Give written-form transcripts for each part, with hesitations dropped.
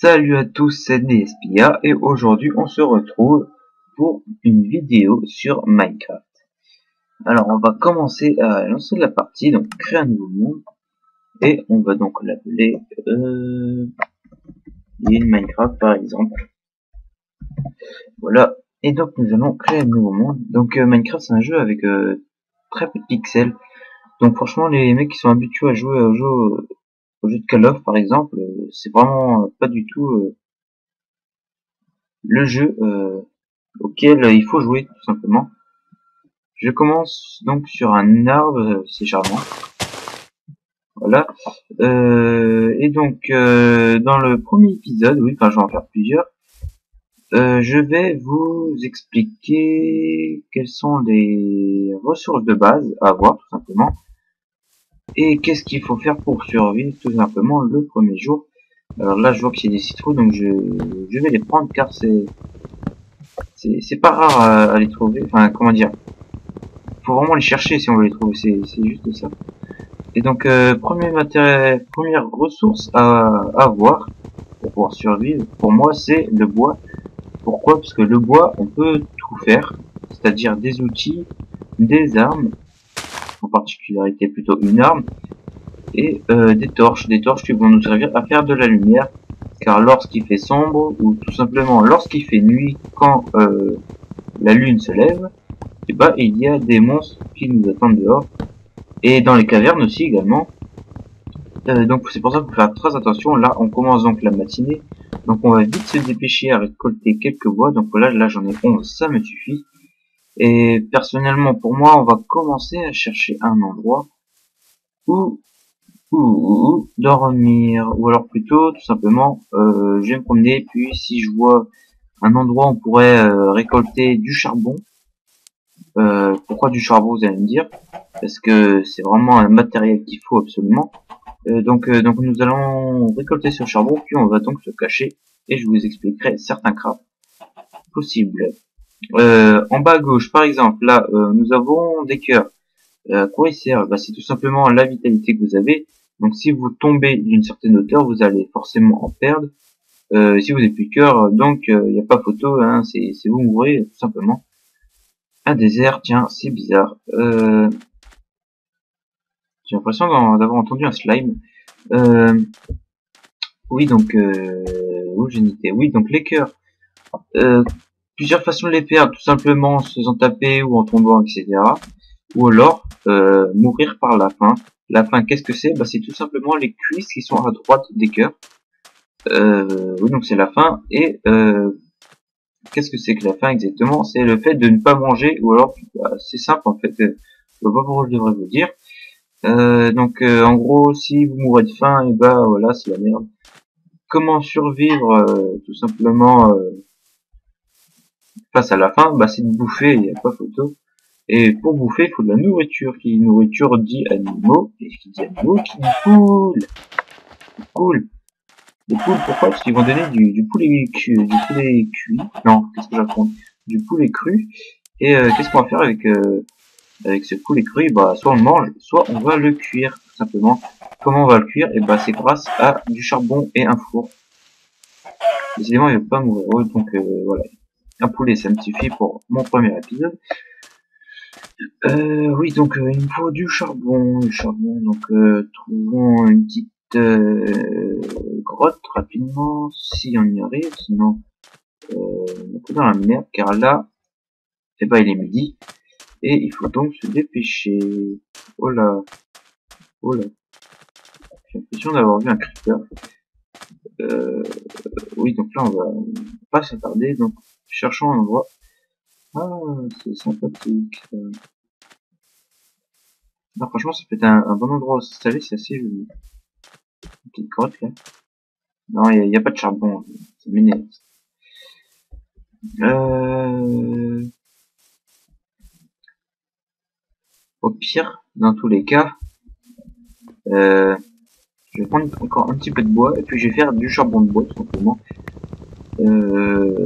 Salut à tous, c'est Nespia et aujourd'hui on se retrouve pour une vidéo sur Minecraft. Alors on va commencer à lancer la partie, donc créer un nouveau monde et on va donc l'appeler Minecraft par exemple. Voilà, et donc nous allons créer un nouveau monde. Donc Minecraft c'est un jeu avec très peu de pixels. Donc franchement les mecs qui sont habitués à jouer au jeu de Call of par exemple, c'est vraiment pas du tout le jeu auquel il faut jouer tout simplement. Je commence donc sur un arbre, c'est charmant. Voilà. Et donc dans le premier épisode, oui, enfin je vais en faire plusieurs, je vais vous expliquer quelles sont les ressources de base à avoir tout simplement. Et qu'est-ce qu'il faut faire pour survivre tout simplement le premier jour. Alors là je vois qu'il y a des citrouilles, donc je vais les prendre car c'est pas rare à les trouver, enfin comment dire, faut vraiment les chercher si on veut les trouver, c'est juste ça. Et donc première ressource à avoir pour pouvoir survivre, pour moi c'est le bois. Pourquoi? Parce que le bois on peut tout faire, c'est-à-dire des outils, des armes, en particularité plutôt une arme, et des torches qui vont nous servir à faire de la lumière, car lorsqu'il fait sombre, ou tout simplement lorsqu'il fait nuit, quand la lune se lève, et bah il y a des monstres qui nous attendent dehors, et dans les cavernes aussi également. Donc c'est pour ça qu'il faut faire très attention. Là on commence donc la matinée, donc on va vite se dépêcher à récolter quelques bois. Donc là j'en ai 11, ça me suffit. Et personnellement pour moi on va commencer à chercher un endroit où dormir, ou alors plutôt tout simplement je vais me promener, puis si je vois un endroit où on pourrait récolter du charbon. Pourquoi du charbon, vous allez me dire? Parce que c'est vraiment un matériel qu'il faut absolument. Donc nous allons récolter ce charbon, puis on va donc se cacher, et je vous expliquerai certains crafts possibles. En bas à gauche, par exemple, là, nous avons des cœurs. À quoi ils servent? Bah, c'est tout simplement la vitalité que vous avez. Donc si vous tombez d'une certaine hauteur, vous allez forcément en perdre. Si vous n'avez plus de cœur, donc il n'y a pas photo, hein, c'est vous mourrez tout simplement. Un désert, tiens, c'est bizarre. J'ai l'impression d'avoir entendu un slime. Oui, donc où j'ai noté. Oui, donc les cœurs. Plusieurs façons de les perdre, tout simplement en se faisant taper ou en tombant, etc. Ou alors mourir par la faim. La faim, qu'est-ce que c'est? Bah, c'est tout simplement les cuisses qui sont à droite des cœurs. Oui, donc c'est la faim. Et qu'est-ce que c'est que la faim exactement? C'est le fait de ne pas manger, ou alors bah, c'est simple en fait. Je vois pas pourquoi je devrais vous dire. Donc en gros, si vous mourrez de faim, et bah voilà, c'est la merde. Comment survivre tout simplement face à la faim? Bah c'est de bouffer, il n'y a pas photo. Et pour bouffer, il faut de la nourriture. Qui nourriture dit animaux, et qui dit animaux qui dit poules. Poules. Les poules, pourquoi? Parce qu'ils vont donner du poulet cuit, Non, qu'est-ce que j'apprends? Du poulet cru. Et qu'est-ce qu'on va faire avec ce poulet cru? Bah soit on le mange, soit on va le cuire tout simplement. Comment on va le cuire? Et bah c'est grâce à du charbon et un four. Décidément il veut pas mourir. Ouais, donc voilà. Un poulet ça me suffit pour mon premier épisode. Oui, donc il me faut du charbon. Donc trouvons une petite grotte rapidement, si on y arrive, sinon on est dans la merde, car là, eh ben, il est midi, et il faut donc se dépêcher. Oh là, oh là, j'ai l'impression d'avoir vu un creeper. Oui, donc là on va pas s'attarder, donc cherchons un endroit. Ah, c'est sympathique. Non, franchement, ça peut être un bon endroit où s'installer, c'est assez joli. Une petite grotte là. Non, il y a pas de charbon, c'est m'énerve. Au pire, dans tous les cas, je vais prendre encore un petit peu de bois et puis je vais faire du charbon de bois tout simplement.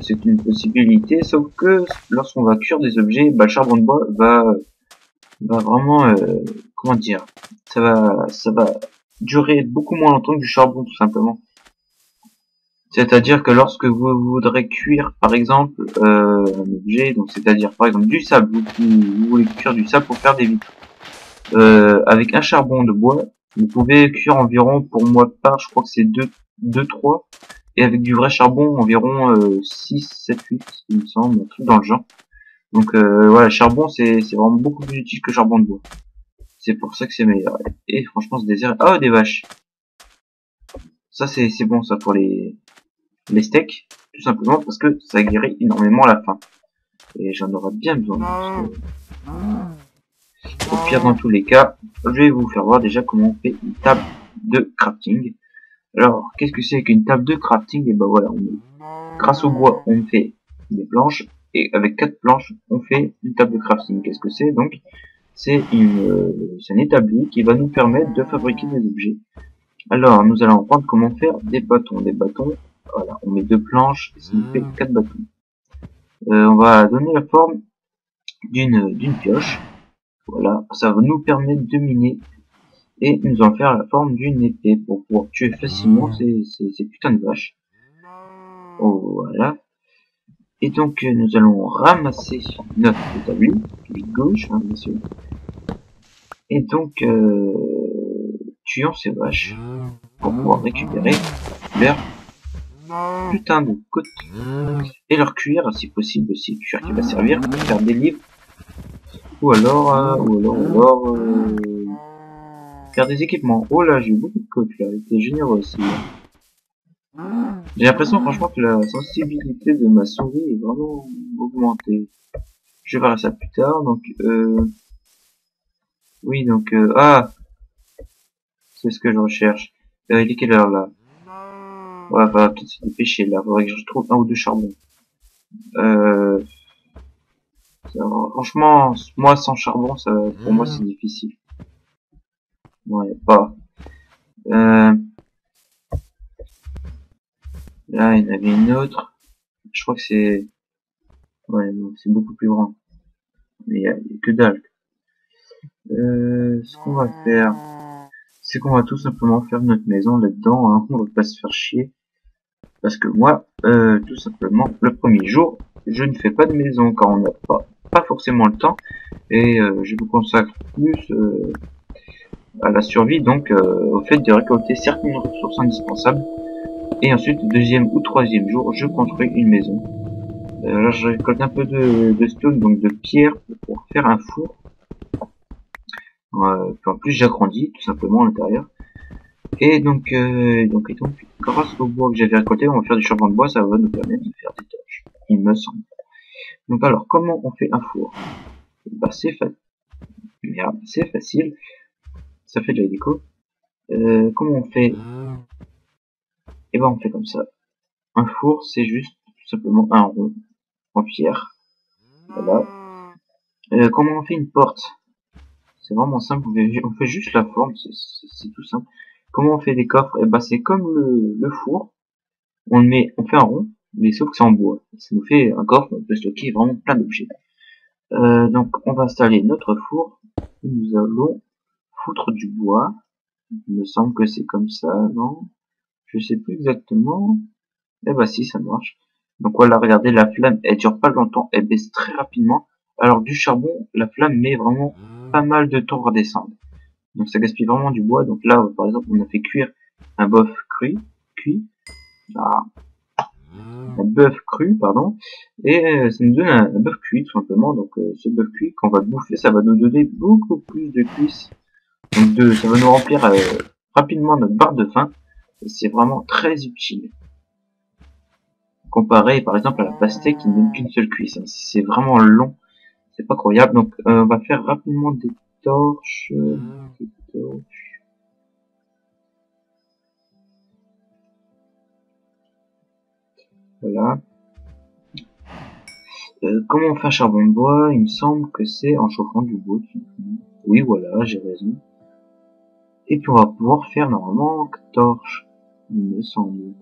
C'est une possibilité, sauf que lorsqu'on va cuire des objets, bah, le charbon de bois va vraiment, comment dire, ça va durer beaucoup moins longtemps que du charbon tout simplement. C'est-à-dire que lorsque vous voudrez cuire, par exemple, un objet, donc c'est-à-dire par exemple du sable, vous voulez cuire du sable pour faire des vitres. Avec un charbon de bois, vous pouvez cuire environ, pour moi part, je crois que c'est 2-3, et avec du vrai charbon, environ 6, 7, 8, il me semble, un truc dans le genre. Donc voilà, charbon, c'est vraiment beaucoup plus utile que charbon de bois. C'est pour ça que c'est meilleur. Et franchement, ce désert... Oh, des vaches. Ça, c'est bon, ça, pour les steaks. Tout simplement parce que ça guérit énormément la faim. Et j'en aurais bien besoin. Au pire, dans tous les cas, je vais vous faire voir déjà comment on fait une table de crafting. Alors, qu'est-ce que c'est qu'une table de crafting? Et ben voilà, grâce au bois, on fait des planches. Et avec 4 planches, on fait une table de crafting. Qu'est-ce que c'est donc? C'est un établi qui va nous permettre de fabriquer des objets. Alors, nous allons apprendre comment faire des bâtons. Des bâtons, voilà, on met 2 planches, et ça nous fait 4 bâtons. On va donner la forme d'une pioche. Voilà, ça va nous permettre de miner. Et nous allons faire la forme d'une épée pour pouvoir tuer facilement ces putains de vaches. Oh, voilà. Et donc, nous allons ramasser notre établi, de gauche, hein, bien sûr. Et donc, tuons ces vaches pour pouvoir récupérer leur putain de côte et leur cuir, si possible aussi, cuir qui va servir pour faire des livres ou alors faire des équipements. Oh là, j'ai eu beaucoup de côtes là, c'était généreux aussi. J'ai l'impression franchement que la sensibilité de ma souris est vraiment augmentée. Je verrai ça plus tard. Donc oui, donc c'est ce que je recherche. Il est quelle heure là? Ouais, va peut-être se dépêcher là. Faudrait que je trouve un ou deux charbons. Franchement, moi sans charbon, ça, pour moi c'est difficile. Non, y a pas. Là, il y en avait une autre. Je crois que c'est, ouais, c'est beaucoup plus grand. Mais il y a que dalle. Ce qu'on va faire, c'est qu'on va tout simplement faire notre maison là-dedans. Hein. On va pas se faire chier. Parce que moi, tout simplement, le premier jour, je ne fais pas de maison car on n'a pas forcément le temps. Et je me consacre plus à la survie, donc au fait de récolter certaines ressources indispensables. Et ensuite, deuxième ou troisième jour, je construis une maison. Là, je récolte un peu de stone, donc de pierre, pour faire un four. En plus, j'agrandis tout simplement à l'intérieur. Et donc, grâce au bois que j'avais récolté, on va faire du charbon de bois, ça va nous permettre de faire des torches, il me semble. Donc alors, comment on fait un four? Bah, c'est facile. Ça fait de la déco. Comment on fait? Et ben, on fait comme ça. Un four, c'est juste tout simplement un rond en pierre. Voilà. Comment on fait une porte? C'est vraiment simple. On fait juste la forme, c'est tout simple. Comment on fait des coffres? Et ben, c'est comme le four. On fait un rond, mais sauf que c'est en bois. Ça nous fait un coffre, on peut stocker vraiment plein d'objets. Donc on va installer notre four. Nous allons foutre du bois. Il me semble que c'est comme ça, non? Je sais plus exactement. Eh bah si, ça marche. Donc voilà, regardez, la flamme, elle dure pas longtemps, elle baisse très rapidement. Alors du charbon, la flamme met vraiment pas mal de temps à redescendre. Donc ça gaspille vraiment du bois. Donc là, par exemple, on a fait cuire un bœuf cuit. Ah, un bœuf cru, pardon, et ça nous donne un bœuf cuit tout simplement. Donc ce bœuf cuit, quand on va le bouffer, ça va nous donner beaucoup plus de cuisses. Donc ça va nous remplir rapidement notre barre de faim. Et c'est vraiment très utile. Comparé par exemple à la pastèque qui ne donne qu'une seule cuisse. Hein. C'est vraiment long, c'est pas croyable. Donc on va faire rapidement des torches. Voilà. Comment on fait un charbon de bois? Il me semble que c'est en chauffant du bois. Oui, voilà, j'ai raison. Et puis on va pouvoir faire normalement 4 torches, il me semble.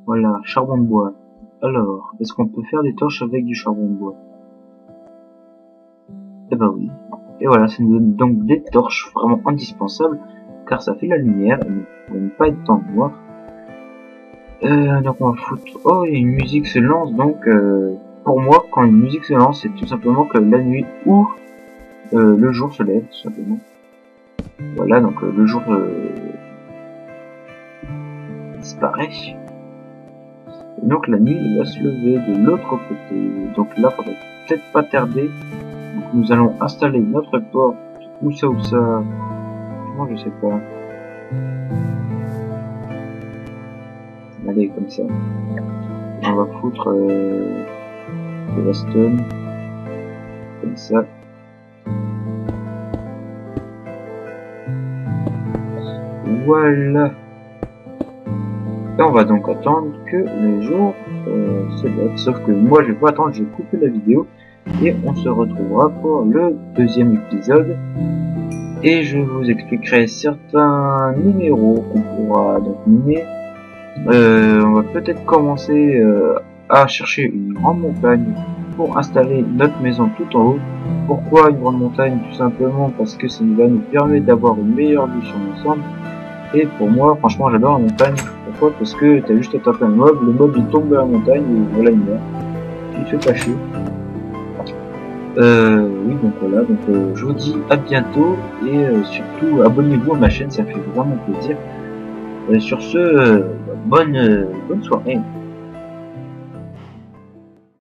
Voilà, charbon de bois. Alors, est-ce qu'on peut faire des torches avec du charbon de bois? Eh ben oui. Et voilà, ça nous donne donc des torches vraiment indispensables, car ça fait la lumière, et nous pour ne pas être dans le noir. Donc on va foutre... Oh, et une musique se lance, donc pour moi, quand une musique se lance, c'est tout simplement que la nuit ou le jour se lève, tout simplement. Voilà, donc le jour disparaît. Et donc la nuit va se lever de l'autre côté. Donc là, faudrait peut-être pas tarder. Donc nous allons installer notre porte. Où ça, où ça? Moi je sais pas. Allez, comme ça. On va foutre de la stone. Comme ça. Voilà. Et on va donc attendre que le jour se lève. Sauf que moi je vais pas attendre, je vais couper la vidéo. Et on se retrouvera pour le deuxième épisode. Et je vous expliquerai certains numéros qu'on pourra donc miner. On va peut-être commencer à chercher une grande montagne pour installer notre maison tout en haut. Pourquoi une grande montagne? Tout simplement parce que ça va nous permettre d'avoir une meilleure vue sur l'ensemble. Et pour moi, franchement, j'adore la montagne. Pourquoi? Parce que t'as juste à taper un mob, le mob il tombe de la montagne et voilà, il meurt. Il fait pas chier. Oui, donc voilà, donc je vous dis à bientôt et surtout abonnez-vous à ma chaîne, ça fait vraiment plaisir. Sur ce, bonne soirée.